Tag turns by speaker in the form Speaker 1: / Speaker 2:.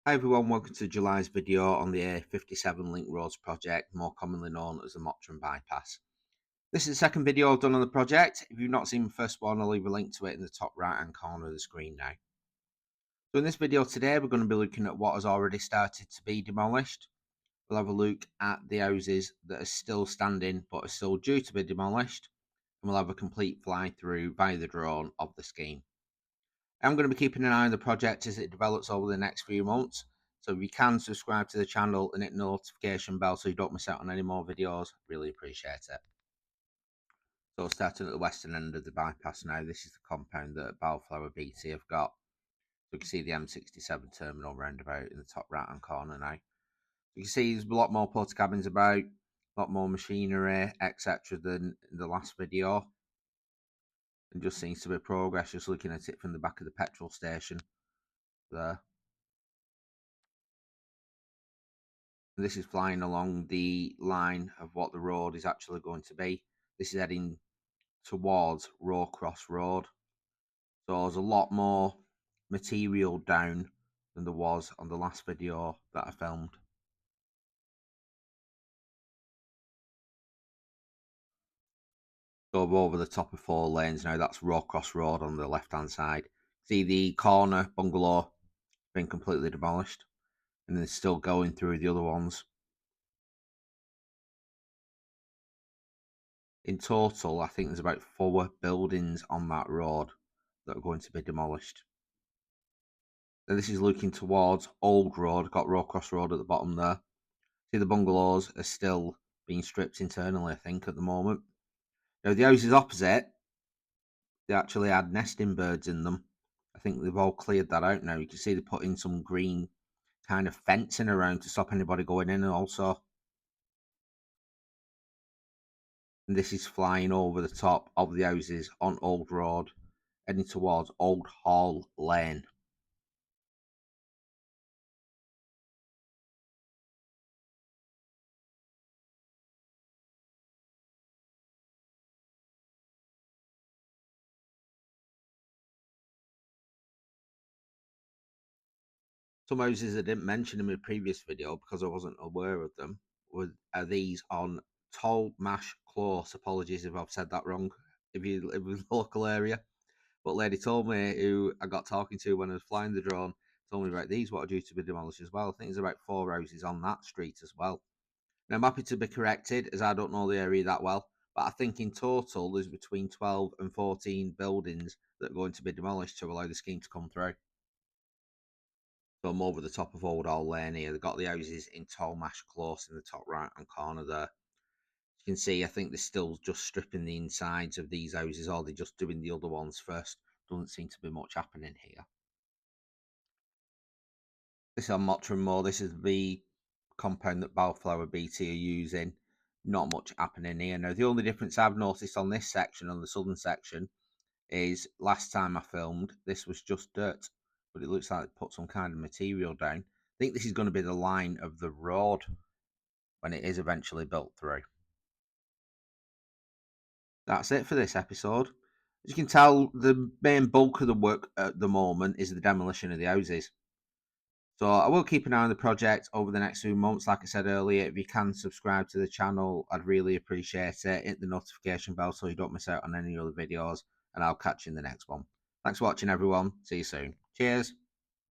Speaker 1: Hi everyone, welcome to July's video on the A57 Link Roads project, more commonly known as the Mottram Bypass. This is the second video I've done on the project. If you've not seen the first one, I'll leave a link to it in the top right hand corner of the screen now. So in this video today, we're going to be looking at what has already started to be demolished. We'll have a look at the houses that are still standing but are still due to be demolished, and we'll have a complete fly through via the drone of the scheme. I'm going to be keeping an eye on the project as it develops over the next few months. So if you can subscribe to the channel and hit the notification bell so you don't miss out on any more videos, really appreciate it. So starting at the western end of the bypass now, this is the compound that Bellflower BT have got. So you can see the M67 terminal roundabout in the top right hand corner now. You can see there's a lot more porta cabins about, a lot more machinery, etc. than in the last video. And just seems to be progress, just looking at it from the back of the petrol station there. This is flying along the line of what the road is actually going to be. This is heading towards Rowcross Road. So there's a lot more material down than there was on the last video that I filmed. So over the top of 4 lanes now, that's Rowcross Road on the left hand side. See the corner bungalow been completely demolished, and then still going through the other ones. In total, I think there's about 4 buildings on that road that are going to be demolished. Now this is looking towards Old Road, got Rowcross Road at the bottom there. See, the bungalows are still being stripped internally, I think, at the moment. Now the houses opposite, they actually had nesting birds in them. I think they've all cleared that out now. You can see they put in some green kind of fencing around to stop anybody going in also. And this is flying over the top of the houses on Old Road, heading towards Old Hall Lane. Some houses I didn't mention in my previous video because I wasn't aware of them are these on Tallmash Close. Apologies if I've said that wrong, if you live in the local area. But lady told me, who I got talking to when I was flying the drone, told me about these what are due to be demolished as well. I think there's about 4 houses on that street as well. Now I'm happy to be corrected as I don't know the area that well, but I think in total there's between 12 and 14 buildings that are going to be demolished to allow the scheme to come through. So I'm over the top of Old Hall Lane here. They've got the houses in Tallmash Close in the top right hand corner there. You can see, I think they're still just stripping the insides of these houses, or they're just doing the other ones first. Doesn't seem to be much happening here. This is on Mottram Moor. This is the compound that Bellflower BT are using. Not much happening here. Now, the only difference I've noticed on this section, on the southern section, is last time I filmed, this was just dirt. But it looks like they put some kind of material down. I think this is going to be the line of the road when it is eventually built through. That's it for this episode. As you can tell, the main bulk of the work at the moment is the demolition of the houses. So I will keep an eye on the project over the next few months. Like I said earlier, if you can subscribe to the channel, I'd really appreciate it. Hit the notification bell so you don't miss out on any other videos, and I'll catch you in the next one. Thanks for watching, everyone. See you soon. Cheers.